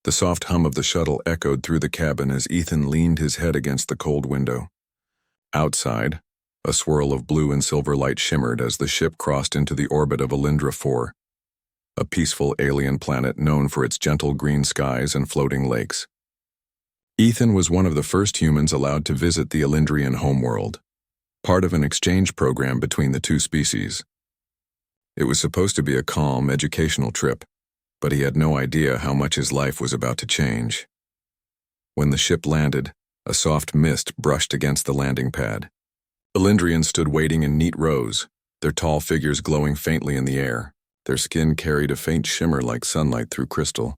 The soft hum of the shuttle echoed through the cabin as Ethan leaned his head against the cold window. Outside, a swirl of blue and silver light shimmered as the ship crossed into the orbit of Alindra 4, a peaceful alien planet known for its gentle green skies and floating lakes. Ethan was one of the first humans allowed to visit the Alindrian homeworld, part of an exchange program between the two species. It was supposed to be a calm, educational trip, but he had no idea how much his life was about to change. When the ship landed, a soft mist brushed against the landing pad. Alindrians stood waiting in neat rows, their tall figures glowing faintly in the air. Their skin carried a faint shimmer like sunlight through crystal,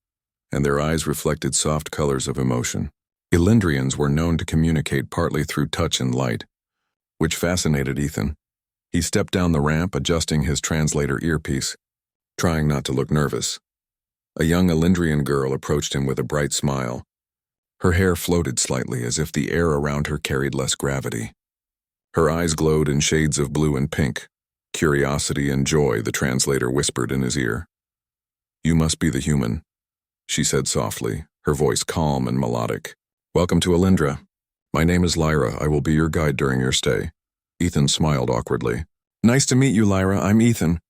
and their eyes reflected soft colors of emotion. Alindrians were known to communicate partly through touch and light, which fascinated Ethan. He stepped down the ramp, adjusting his translator earpiece, trying not to look nervous. A young Alindrian girl approached him with a bright smile. Her hair floated slightly as if the air around her carried less gravity. Her eyes glowed in shades of blue and pink. Curiosity and joy, the translator whispered in his ear. "You must be the human," she said softly, her voice calm and melodic. "Welcome to Alindra. My name is Lyra. I will be your guide during your stay." Ethan smiled awkwardly. "Nice to meet you, Lyra. I'm Ethan."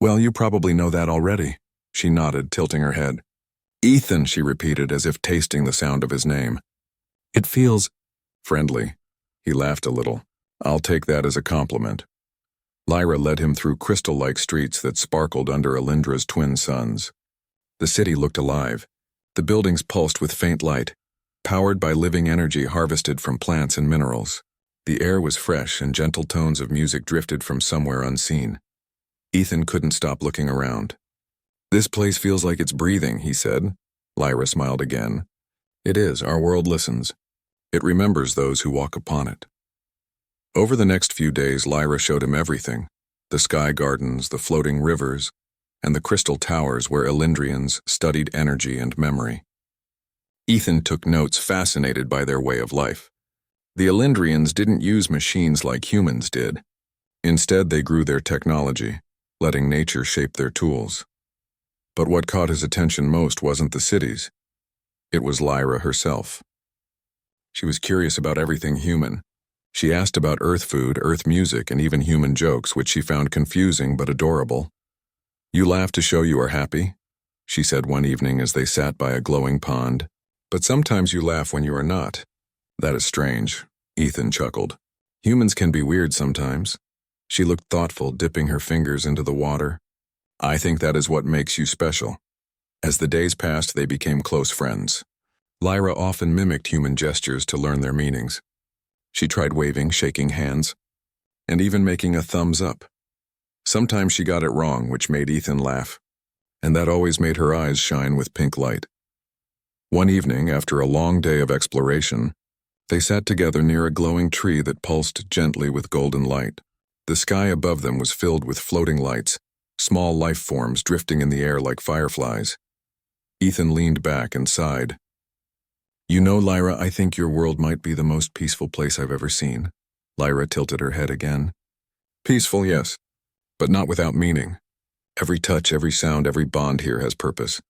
"Well, you probably know that already." She nodded, tilting her head. "Ethan," she repeated, as if tasting the sound of his name. "It feels friendly." He laughed a little. "I'll take that as a compliment." Lyra led him through crystal-like streets that sparkled under Alindra's twin suns. The city looked alive. The buildings pulsed with faint light, powered by living energy harvested from plants and minerals. The air was fresh and gentle tones of music drifted from somewhere unseen. Ethan couldn't stop looking around. "This place feels like it's breathing," he said. Lyra smiled again. "It is. Our world listens. It remembers those who walk upon it." Over the next few days, Lyra showed him everything: the sky gardens, the floating rivers, and the crystal towers where Alindrians studied energy and memory. Ethan took notes, fascinated by their way of life. The Alindrians didn't use machines like humans did. Instead, they grew their technology, letting nature shape their tools. But what caught his attention most wasn't the cities. It was Lyra herself. She was curious about everything human. She asked about Earth food, Earth music, and even human jokes, which she found confusing but adorable. "You laugh to show you are happy," she said one evening as they sat by a glowing pond. "But sometimes you laugh when you are not." "That is strange," Ethan chuckled. "Humans can be weird sometimes." She looked thoughtful, dipping her fingers into the water. "I think that is what makes you special." As the days passed, they became close friends. Lyra often mimicked human gestures to learn their meanings. She tried waving, shaking hands, and even making a thumbs up. Sometimes she got it wrong, which made Ethan laugh, and that always made her eyes shine with pink light. One evening, after a long day of exploration, they sat together near a glowing tree that pulsed gently with golden light. The sky above them was filled with floating lights, small life forms drifting in the air like fireflies. Ethan leaned back and sighed. "You know, Lyra, I think your world might be the most peaceful place I've ever seen." Lyra tilted her head again. "Peaceful, yes, but not without meaning. Every touch, every sound, every bond here has purpose."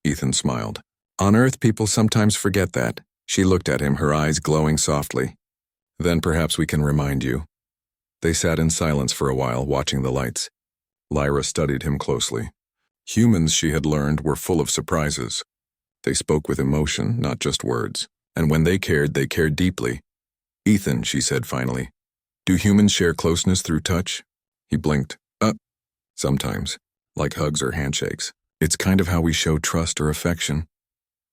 Ethan smiled. "On Earth, people sometimes forget that." She looked at him, her eyes glowing softly. "Then perhaps we can remind you." They sat in silence for a while, watching the lights. Lyra studied him closely. Humans, she had learned, were full of surprises. They spoke with emotion, not just words, and when they cared deeply. "Ethan," she said finally, "do humans share closeness through touch?" He blinked. Sometimes, like hugs or handshakes. It's kind of how we show trust or affection."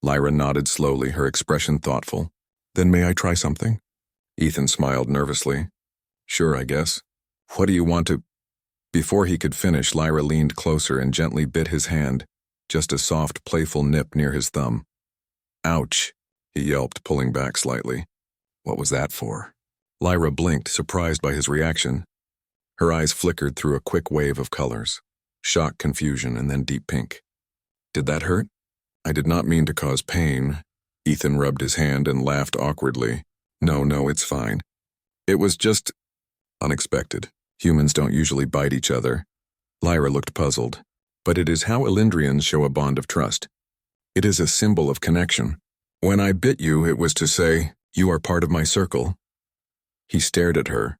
Lyra nodded slowly, her expression thoughtful. "Then may I try something?" Ethan smiled nervously. "Sure, I guess. What do you want to—" Before he could finish, Lyra leaned closer and gently bit his hand, just a soft, playful nip near his thumb. "Ouch," he yelped, pulling back slightly. "What was that for?" Lyra blinked, surprised by his reaction. Her eyes flickered through a quick wave of colors. Shock, confusion, and then deep pink. "Did that hurt?" "I did not mean to cause pain." Ethan rubbed his hand and laughed awkwardly. No, it's fine. It was just unexpected. Humans don't usually bite each other." Lyra looked puzzled. "But it is how Alindrians show a bond of trust. It is a symbol of connection. When I bit you, it was to say, you are part of my circle. He stared at her,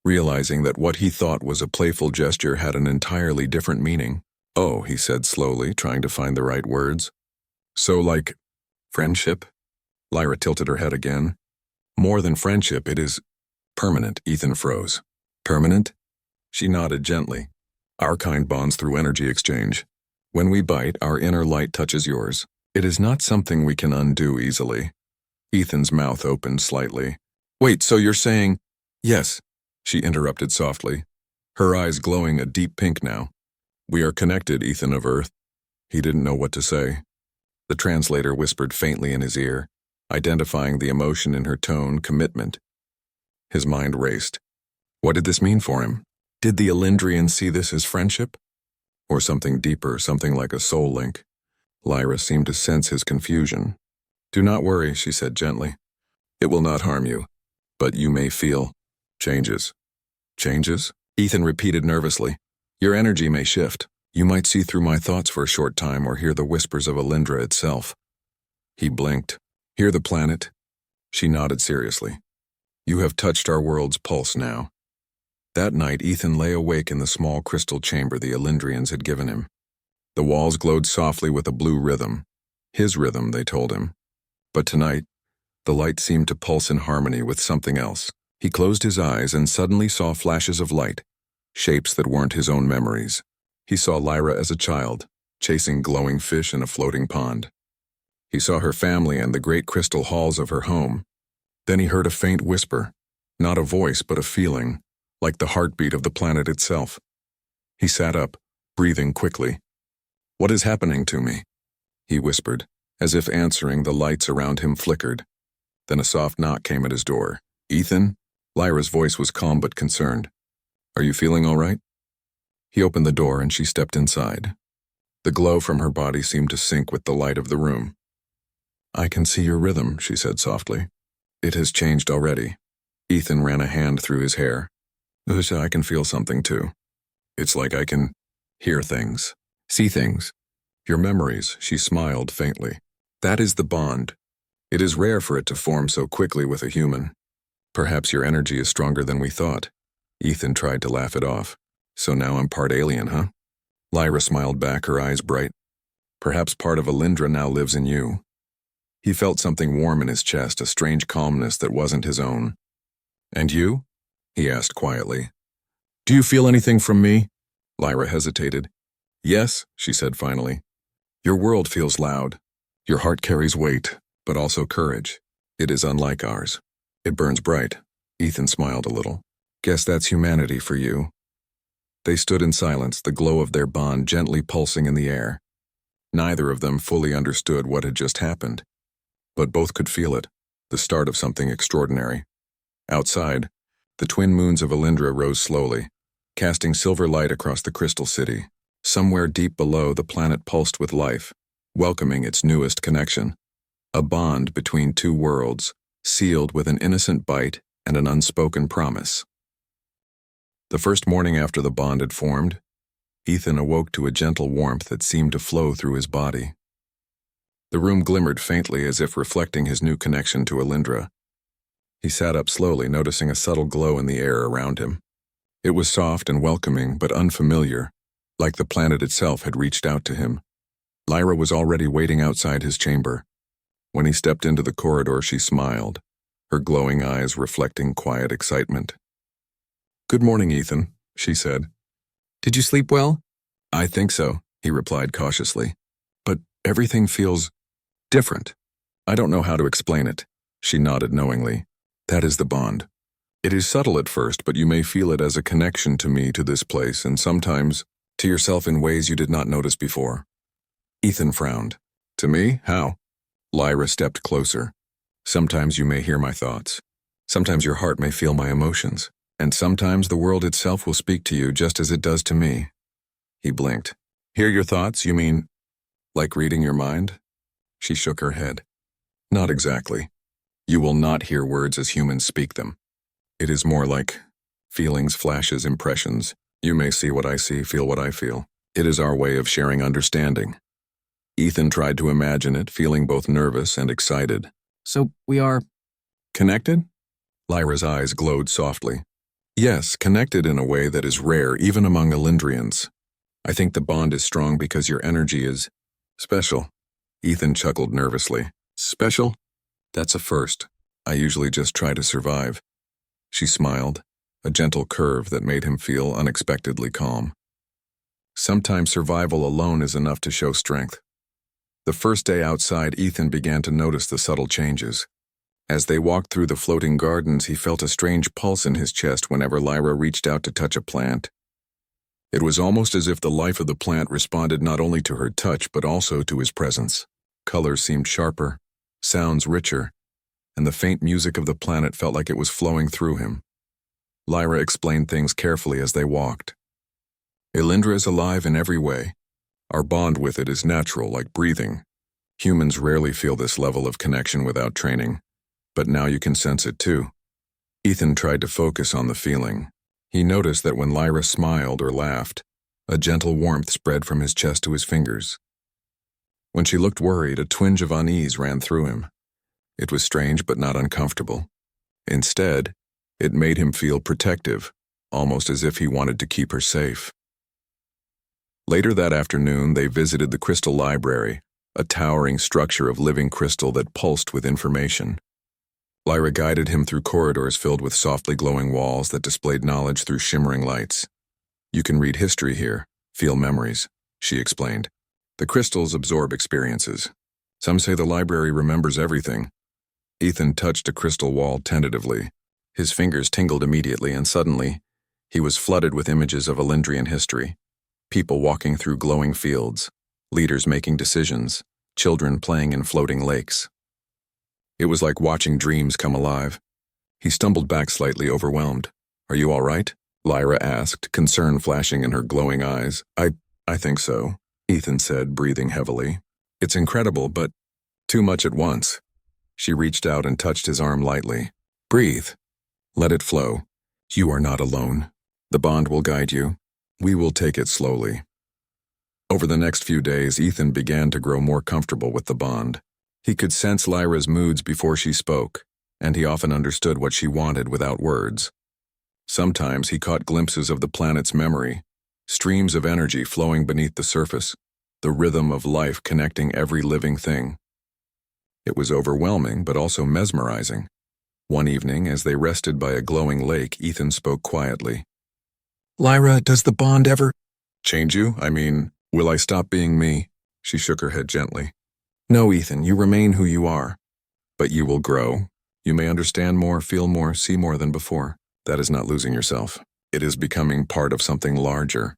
realizing that what he thought was a playful gesture had an entirely different meaning. Oh, he said slowly, trying to find the right words. So like, friendship? Lyra tilted her head again. More than friendship, it is permanent. Ethan froze. Permanent? She nodded gently. Our kind bonds through energy exchange. When we bite, our inner light touches yours. It is not something we can undo easily. Ethan's mouth opened slightly. Wait, so you're saying… Yes, she interrupted softly, her eyes glowing a deep pink now. We are connected, Ethan of Earth. He didn't know what to say. The translator whispered faintly in his ear, identifying the emotion in her tone, commitment. His mind raced. What did this mean for him? Did the Elendrians see this as friendship? Or something deeper, something like a soul link? Lyra seemed to sense his confusion. Do not worry, she said gently. It will not harm you, but you may feel changes. Changes? Ethan repeated nervously. Your energy may shift. You might see through my thoughts for a short time or hear the whispers of Elendra itself. He blinked. Hear the planet? She nodded seriously. You have touched our world's pulse now. That night, Ethan lay awake in the small crystal chamber the Elendrians had given him. The walls glowed softly with a blue rhythm. His rhythm, they told him. But tonight, the light seemed to pulse in harmony with something else. He closed his eyes and suddenly saw flashes of light, shapes that weren't his own memories. He saw Lyra as a child, chasing glowing fish in a floating pond. He saw her family and the great crystal halls of her home. Then he heard a faint whisper, not a voice but a feeling, like the heartbeat of the planet itself. He sat up, breathing quickly. What is happening to me? He whispered, as if answering. The lights around him flickered. Then a soft knock came at his door. Ethan? Lyra's voice was calm but concerned. Are you feeling all right? He opened the door and she stepped inside. The glow from her body seemed to sync with the light of the room. I can see your rhythm, she said softly. It has changed already. Ethan ran a hand through his hair. Usha, I can feel something too. It's like I can hear things. See things. Your memories, she smiled faintly. That is the bond. It is rare for it to form so quickly with a human. Perhaps your energy is stronger than we thought. Ethan tried to laugh it off. So now I'm part alien, huh? Lyra smiled back, her eyes bright. Perhaps part of Elendra now lives in you. He felt something warm in his chest, a strange calmness that wasn't his own. And you? He asked quietly. Do you feel anything from me? Lyra hesitated. Yes, she said finally. Your world feels loud. Your heart carries weight, but also courage. It is unlike ours. It burns bright. Ethan smiled a little. Guess that's humanity for you. They stood in silence, the glow of their bond gently pulsing in the air. Neither of them fully understood what had just happened, but both could feel it, the start of something extraordinary. Outside, the twin moons of Elendra rose slowly, casting silver light across the crystal city. Somewhere deep below, the planet pulsed with life, welcoming its newest connection. A bond between two worlds, sealed with an innocent bite and an unspoken promise. The first morning after the bond had formed, Ethan awoke to a gentle warmth that seemed to flow through his body. The room glimmered faintly as if reflecting his new connection to Elendra. He sat up slowly, noticing a subtle glow in the air around him. It was soft and welcoming, but unfamiliar, like the planet itself had reached out to him. Lyra was already waiting outside his chamber. When he stepped into the corridor, she smiled, her glowing eyes reflecting quiet excitement. Good morning, Ethan, she said. Did you sleep well? I think so, he replied cautiously. But everything feels different. I don't know how to explain it. She nodded knowingly. That is the bond. It is subtle at first, but you may feel it as a connection to me, to this place, and sometimes to yourself in ways you did not notice before. Ethan frowned. To me? How? Lyra stepped closer. Sometimes you may hear my thoughts. Sometimes your heart may feel my emotions. And sometimes the world itself will speak to you just as it does to me. He blinked. Hear your thoughts, you mean, like reading your mind? She shook her head. Not exactly. You will not hear words as humans speak them. It is more like feelings, flashes, impressions. You may see what I see, feel what I feel. It is our way of sharing understanding. Ethan tried to imagine it, feeling both nervous and excited. So we are... Connected? Lyra's eyes glowed softly. Yes, connected in a way that is rare even among Elendrians. I think the bond is strong because your energy is special. Ethan chuckled nervously. Special? That's a first. I usually just try to survive. She smiled, a gentle curve that made him feel unexpectedly calm. Sometimes survival alone is enough to show strength. The first day outside, Ethan began to notice the subtle changes. As they walked through the floating gardens, he felt a strange pulse in his chest whenever Lyra reached out to touch a plant. It was almost as if the life of the plant responded not only to her touch but also to his presence. Colors seemed sharper, sounds richer, and the faint music of the planet felt like it was flowing through him. Lyra explained things carefully as they walked. Elendra is alive in every way. Our bond with it is natural, like breathing. Humans rarely feel this level of connection without training, but now you can sense it too. Ethan tried to focus on the feeling. He noticed that when Lyra smiled or laughed, a gentle warmth spread from his chest to his fingers. When she looked worried, a twinge of unease ran through him. It was strange but not uncomfortable. Instead, it made him feel protective, almost as if he wanted to keep her safe. Later that afternoon, they visited the Crystal Library, a towering structure of living crystal that pulsed with information. Lyra guided him through corridors filled with softly glowing walls that displayed knowledge through shimmering lights. You can read history here, feel memories, she explained. The crystals absorb experiences. Some say the library remembers everything. Ethan touched a crystal wall tentatively. His fingers tingled immediately, and suddenly, he was flooded with images of Elendrian history. People walking through glowing fields, leaders making decisions, children playing in floating lakes. It was like watching dreams come alive. He stumbled back slightly, overwhelmed. Are you all right? Lyra asked, concern flashing in her glowing eyes. I think so, Ethan said, breathing heavily. It's incredible, but too much at once. She reached out and touched his arm lightly. Breathe. Let it flow. You are not alone. The bond will guide you. We will take it slowly. Over the next few days, Ethan began to grow more comfortable with the bond. He could sense Lyra's moods before she spoke, and he often understood what she wanted without words. Sometimes he caught glimpses of the planet's memory, streams of energy flowing beneath the surface, the rhythm of life connecting every living thing. It was overwhelming, but also mesmerizing. One evening, as they rested by a glowing lake, Ethan spoke quietly. Lyra, does the bond ever change you? I mean, will I stop being me? She shook her head gently. No, Ethan, you remain who you are. But you will grow. You may understand more, feel more, see more than before. That is not losing yourself. It is becoming part of something larger.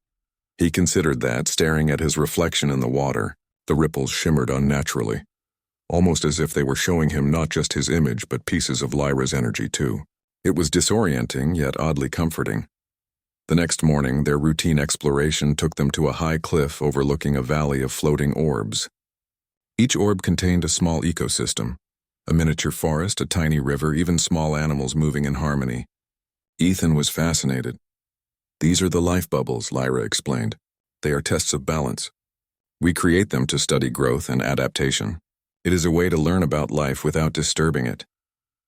He considered that, staring at his reflection in the water. The ripples shimmered unnaturally, almost as if they were showing him not just his image, but pieces of Lyra's energy too. It was disorienting, yet oddly comforting. The next morning, their routine exploration took them to a high cliff overlooking a valley of floating orbs. Each orb contained a small ecosystem, a miniature forest, a tiny river, even small animals moving in harmony. Ethan was fascinated. These are the life bubbles, Lyra explained. They are tests of balance. We create them to study growth and adaptation. It is a way to learn about life without disturbing it.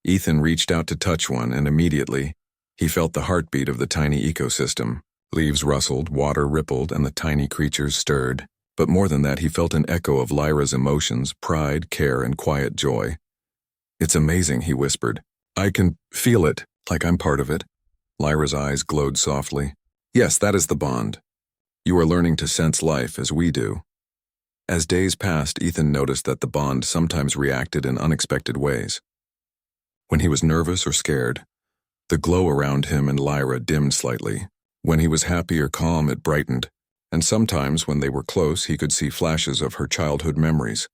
Ethan reached out to touch one, and immediately, he felt the heartbeat of the tiny ecosystem. Leaves rustled, water rippled, and the tiny creatures stirred. But more than that, he felt an echo of Lyra's emotions, pride, care, and quiet joy. It's amazing, he whispered. I can feel it, like I'm part of it. Lyra's eyes glowed softly. Yes, that is the bond. You are learning to sense life as we do. As days passed, Ethan noticed that the bond sometimes reacted in unexpected ways. When he was nervous or scared, the glow around him and Lyra dimmed slightly. When he was happy or calm, it brightened. And sometimes, when they were close, he could see flashes of her childhood memories.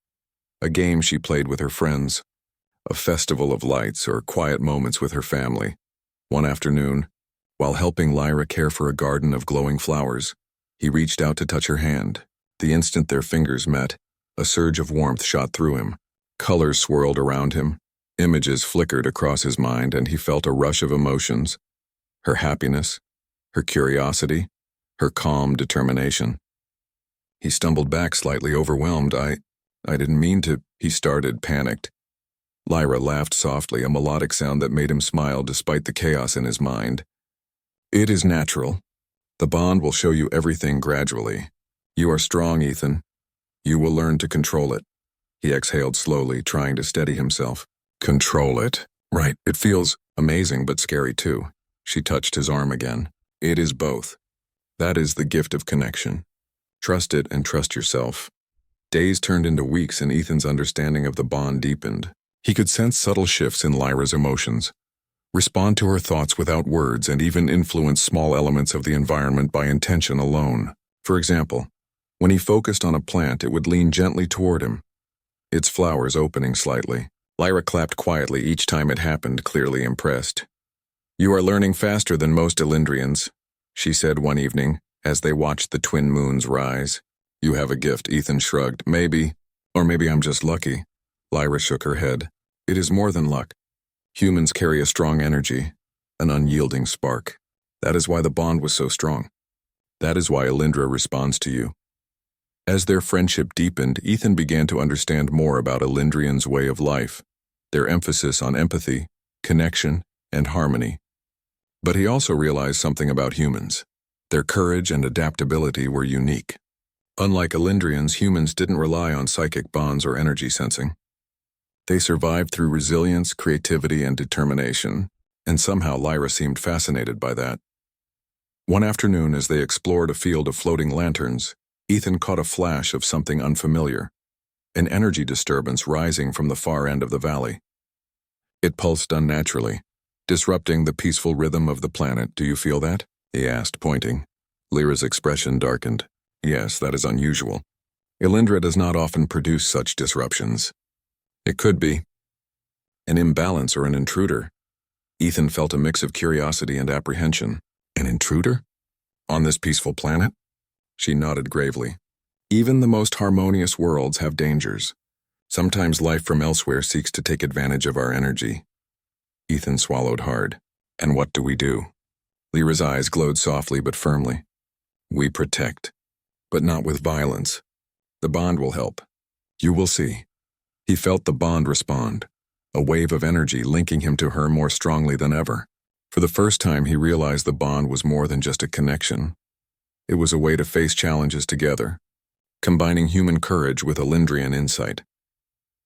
A game she played with her friends, a festival of lights, or quiet moments with her family. One afternoon, while helping Lyra care for a garden of glowing flowers, he reached out to touch her hand. The instant their fingers met, a surge of warmth shot through him. Colors swirled around him. Images flickered across his mind, and he felt a rush of emotions. Her happiness, her curiosity, her calm determination. He stumbled back slightly, overwhelmed. I didn't mean to, he started, panicked. Lyra laughed softly, a melodic sound that made him smile despite the chaos in his mind. It is natural. The bond will show you everything gradually. You are strong, Ethan. You will learn to control it. He exhaled slowly, trying to steady himself. Control it? Right, it feels amazing but scary too. She touched his arm again. It is both. That is the gift of connection. Trust it and trust yourself. Days turned into weeks and Ethan's understanding of the bond deepened. He could sense subtle shifts in Lyra's emotions, respond to her thoughts without words, and even influence small elements of the environment by intention alone. For example, when he focused on a plant, it would lean gently toward him, its flowers opening slightly. Lyra clapped quietly each time it happened, clearly impressed. You are learning faster than most Elendrians, she said one evening as they watched the twin moons rise. You have a gift, Ethan shrugged. Maybe, or maybe I'm just lucky. Lyra shook her head. It is more than luck. Humans carry a strong energy, an unyielding spark. That is why the bond was so strong. That is why Elendra responds to you. As their friendship deepened, Ethan began to understand more about Elendrians' way of life, their emphasis on empathy, connection, and harmony. But he also realized something about humans. Their courage and adaptability were unique. Unlike Elendrians, humans didn't rely on psychic bonds or energy sensing. They survived through resilience, creativity, and determination, and somehow Lyra seemed fascinated by that. One afternoon, as they explored a field of floating lanterns, Ethan caught a flash of something unfamiliar, an energy disturbance rising from the far end of the valley. It pulsed unnaturally, disrupting the peaceful rhythm of the planet. Do you feel that? He asked, pointing. Lyra's expression darkened. Yes, that is unusual. Elendra does not often produce such disruptions. It could be an imbalance or an intruder. Ethan felt a mix of curiosity and apprehension. An intruder? On this peaceful planet? She nodded gravely. Even the most harmonious worlds have dangers. Sometimes life from elsewhere seeks to take advantage of our energy. Ethan swallowed hard. And what do we do? Lyra's eyes glowed softly but firmly. We protect, but not with violence. The bond will help. You will see. He felt the bond respond, a wave of energy linking him to her more strongly than ever. For the first time, he realized the bond was more than just a connection. It was a way to face challenges together, combining human courage with Elendrian insight.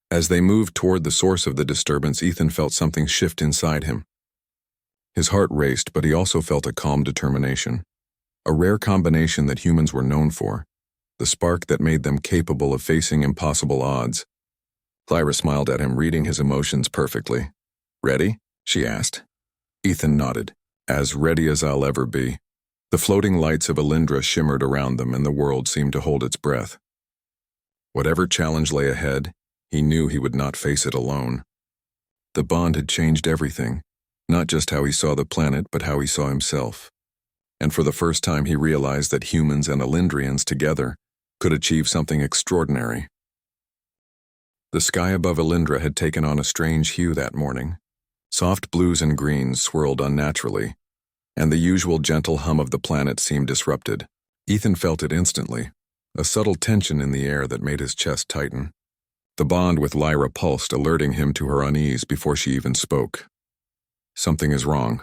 As they moved toward the source of the disturbance, Ethan felt something shift inside him. His heart raced, but he also felt a calm determination, a rare combination that humans were known for, the spark that made them capable of facing impossible odds. Lyra smiled at him, reading his emotions perfectly. Ready? She asked. Ethan nodded. As ready as I'll ever be. The floating lights of Elendra shimmered around them, and the world seemed to hold its breath. Whatever challenge lay ahead, he knew he would not face it alone. The bond had changed everything, not just how he saw the planet, but how he saw himself. And for the first time, he realized that humans and Elendrians together could achieve something extraordinary. The sky above Elendra had taken on a strange hue that morning. Soft blues and greens swirled unnaturally, and the usual gentle hum of the planet seemed disrupted. Ethan felt it instantly, a subtle tension in the air that made his chest tighten. The bond with Lyra pulsed, alerting him to her unease before she even spoke. Something is wrong,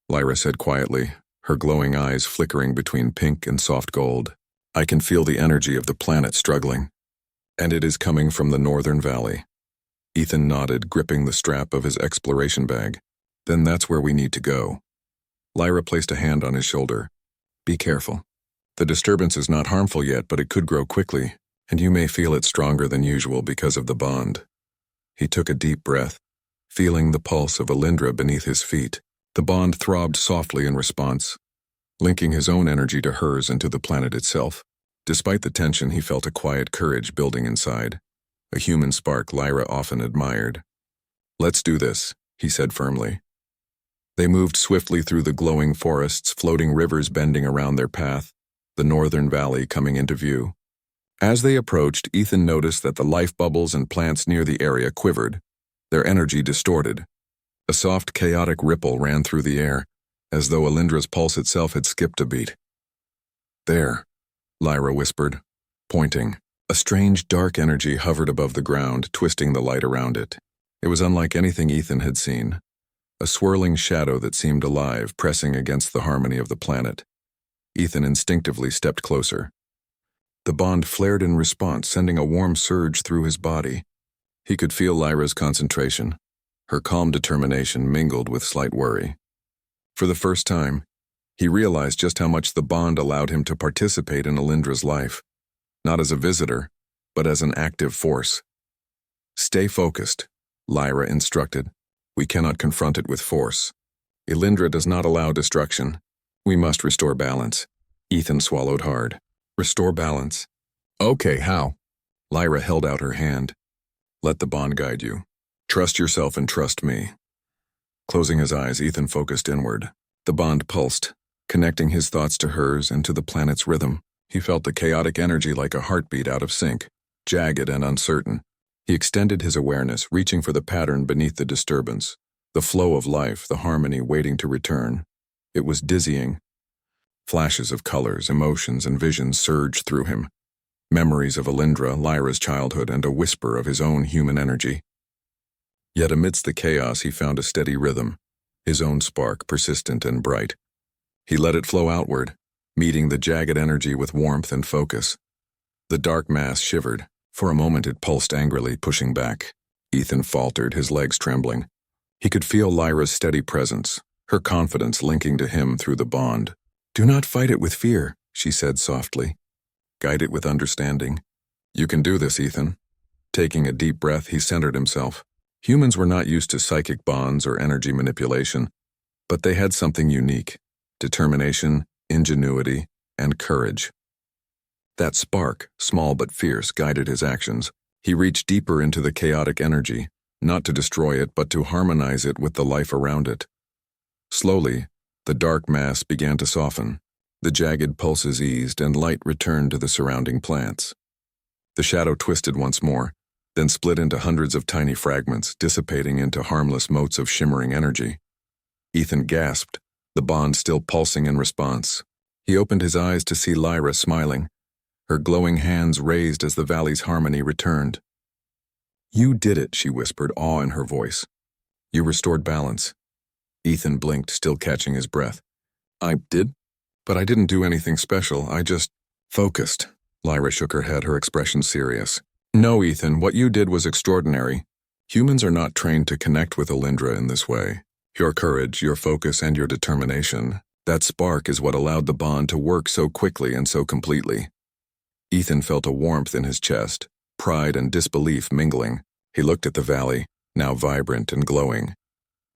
Lyra said quietly, her glowing eyes flickering between pink and soft gold. I can feel the energy of the planet struggling. And it is coming from the northern valley. Ethan nodded, gripping the strap of his exploration bag. Then that's where we need to go. Lyra placed a hand on his shoulder. Be careful. The disturbance is not harmful yet, but it could grow quickly, and you may feel it stronger than usual because of the bond. He took a deep breath, feeling the pulse of Elendra beneath his feet. The bond throbbed softly in response, linking his own energy to hers and to the planet itself. Despite the tension, he felt a quiet courage building inside, a human spark Lyra often admired. Let's do this, he said firmly. They moved swiftly through the glowing forests, floating rivers bending around their path, the northern valley coming into view. As they approached, Ethan noticed that the life bubbles and plants near the area quivered, their energy distorted. A soft, chaotic ripple ran through the air, as though Elendra's pulse itself had skipped a beat. There, Lyra whispered, pointing. A strange, dark energy hovered above the ground, twisting the light around it. It was unlike anything Ethan had seen. A swirling shadow that seemed alive, pressing against the harmony of the planet. Ethan instinctively stepped closer. The bond flared in response, sending a warm surge through his body. He could feel Lyra's concentration. Her calm determination mingled with slight worry. For the first time, he realized just how much the bond allowed him to participate in Alindra's life, not as a visitor, but as an active force. "Stay focused," Lyra instructed. "We cannot confront it with force. Alindra does not allow destruction. We must restore balance." Ethan swallowed hard. "Restore balance? Okay, how?" Lyra held out her hand. "Let the bond guide you. Trust yourself and trust me." Closing his eyes, Ethan focused inward. The bond pulsed, connecting his thoughts to hers and to the planet's rhythm. He felt the chaotic energy like a heartbeat out of sync, jagged and uncertain. He extended his awareness, reaching for the pattern beneath the disturbance, the flow of life, the harmony waiting to return. It was dizzying. Flashes of colors, emotions, and visions surged through him. Memories of Alindra, Lyra's childhood, and a whisper of his own human energy. Yet amidst the chaos he found a steady rhythm, his own spark, persistent and bright. He let it flow outward, meeting the jagged energy with warmth and focus. The dark mass shivered. For a moment it pulsed angrily, pushing back. Ethan faltered, his legs trembling. He could feel Lyra's steady presence, her confidence linking to him through the bond. "Do not fight it with fear," she said softly. "Guide it with understanding. You can do this, Ethan." Taking a deep breath, he centered himself. Humans were not used to psychic bonds or energy manipulation, but they had something unique: determination, ingenuity, and courage. That spark, small but fierce, guided his actions. He reached deeper into the chaotic energy, not to destroy it, but to harmonize it with the life around it. Slowly, the dark mass began to soften. The jagged pulses eased, and light returned to the surrounding plants. The shadow twisted once more, then split into hundreds of tiny fragments, dissipating into harmless motes of shimmering energy. Ethan gasped, the bond still pulsing in response. He opened his eyes to see Lyra smiling, her glowing hands raised as the valley's harmony returned. "You did it," she whispered, awe in her voice. "You restored balance." Ethan blinked, still catching his breath. "I did? But I didn't do anything special, I just focused." Lyra shook her head, her expression serious. "No, Ethan, what you did was extraordinary. Humans are not trained to connect with Alindra in this way. Your courage, your focus, and your determination, that spark is what allowed the bond to work so quickly and so completely." Ethan felt a warmth in his chest, pride and disbelief mingling. He looked at the valley, now vibrant and glowing.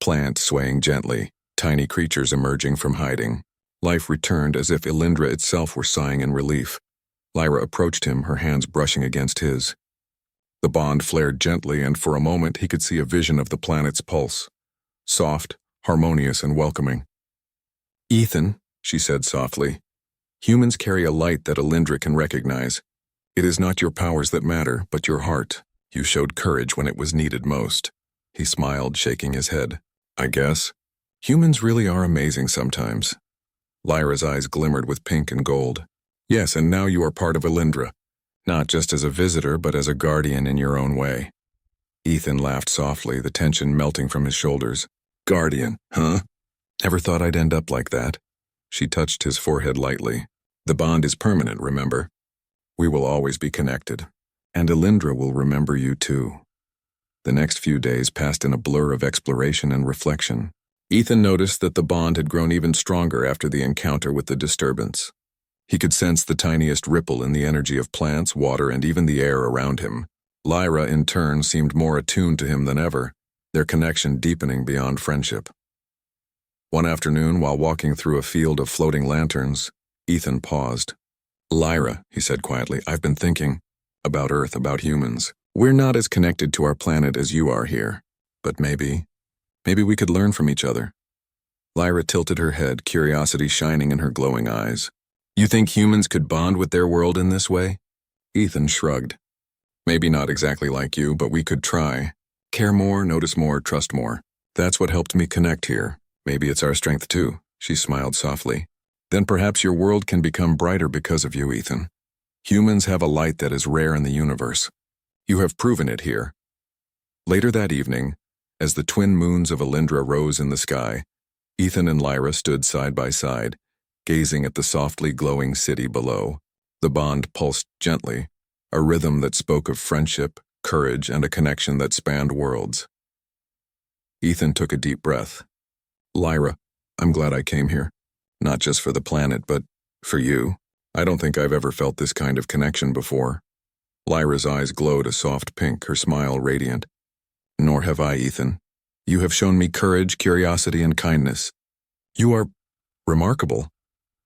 Plants swaying gently, tiny creatures emerging from hiding. Life returned as if Alindra itself were sighing in relief. Lyra approached him, her hands brushing against his. The bond flared gently, and for a moment he could see a vision of the planet's pulse. Soft, harmonious, and welcoming. "Ethan," she said softly, "humans carry a light that Alindra can recognize. It is not your powers that matter, but your heart. You showed courage when it was needed most." He smiled, shaking his head. "I guess. Humans really are amazing sometimes." Lyra's eyes glimmered with pink and gold. "Yes, and now you are part of Alindra. Not just as a visitor, but as a guardian in your own way." Ethan laughed softly, the tension melting from his shoulders. "Guardian, huh? Never thought I'd end up like that." She touched his forehead lightly. "The bond is permanent, remember? We will always be connected. And Alindra will remember you too." The next few days passed in a blur of exploration and reflection. Ethan noticed that the bond had grown even stronger after the encounter with the disturbance. He could sense the tiniest ripple in the energy of plants, water, and even the air around him. Lyra, in turn, seemed more attuned to him than ever, their connection deepening beyond friendship. One afternoon, while walking through a field of floating lanterns, Ethan paused. "Lyra," he said quietly, "I've been thinking about Earth, about humans. We're not as connected to our planet as you are here, but maybe we could learn from each other." Lyra tilted her head, curiosity shining in her glowing eyes. "You think humans could bond with their world in this way?" Ethan shrugged. "Maybe not exactly like you, but we could try. Care more, notice more, trust more. That's what helped me connect here. Maybe it's our strength too." She smiled softly. "Then perhaps your world can become brighter because of you, Ethan." Humans have a light that is rare in the universe. You have proven it here. Later that evening, as the twin moons of Alindra rose in the sky, Ethan and Lyra stood side by side, gazing at the softly glowing city below. The bond pulsed gently, a rhythm that spoke of friendship, courage, and a connection that spanned worlds. Ethan took a deep breath. Lyra, I'm glad I came here. Not just for the planet, but for you. I don't think I've ever felt this kind of connection before. Lyra's eyes glowed a soft pink, her smile radiant. Nor have I, Ethan. You have shown me courage, curiosity, and kindness. You are remarkable.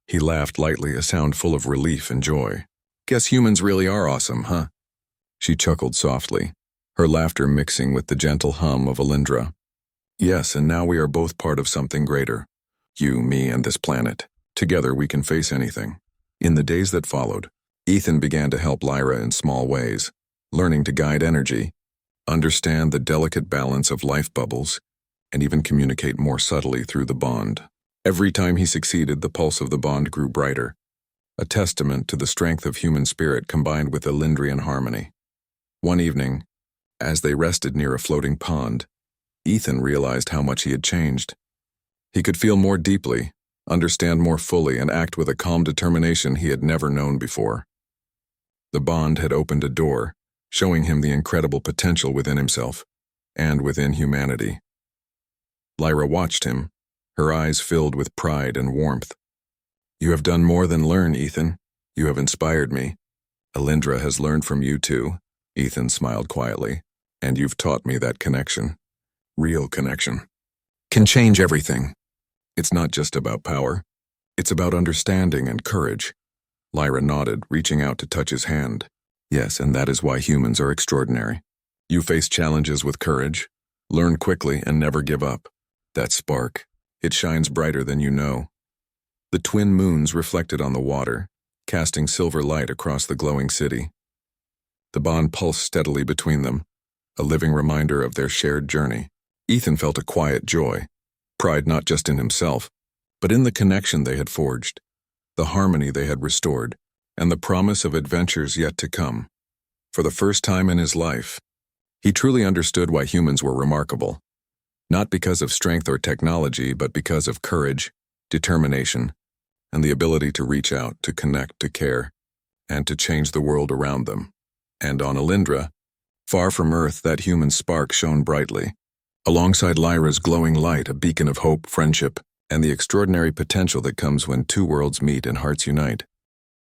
He laughed lightly, a sound full of relief and joy. Guess humans really are awesome, huh? She chuckled softly, her laughter mixing with the gentle hum of Alindra. Yes, and now we are both part of something greater. You, me, and this planet. Together we can face anything. In the days that followed, Ethan began to help Lyra in small ways, learning to guide energy, understand the delicate balance of life bubbles, and even communicate more subtly through the bond. Every time he succeeded, the pulse of the bond grew brighter, a testament to the strength of human spirit combined with Alindrian harmony. One evening, as they rested near a floating pond, Ethan realized how much he had changed. He could feel more deeply, understand more fully, and act with a calm determination he had never known before. The bond had opened a door, showing him the incredible potential within himself and within humanity. Lyra watched him, her eyes filled with pride and warmth. You have done more than learn, Ethan. You have inspired me. Alindra has learned from you too, Ethan smiled quietly, and you've taught me that connection, real connection, can change everything. It's not just about power. It's about understanding and courage. Lyra nodded, reaching out to touch his hand. Yes, and that is why humans are extraordinary. You face challenges with courage, learn quickly, and never give up. That spark, it shines brighter than you know. The twin moons reflected on the water, casting silver light across the glowing city. The bond pulsed steadily between them, a living reminder of their shared journey. Ethan felt a quiet joy, pride not just in himself, but in the connection they had forged, the harmony they had restored, and the promise of adventures yet to come. For the first time in his life, he truly understood why humans were remarkable, not because of strength or technology, but because of courage, determination, and the ability to reach out, to connect, to care, and to change the world around them. And on Alindra, far from Earth, that human spark shone brightly. Alongside Lyra's glowing light, a beacon of hope, friendship, and the extraordinary potential that comes when two worlds meet and hearts unite.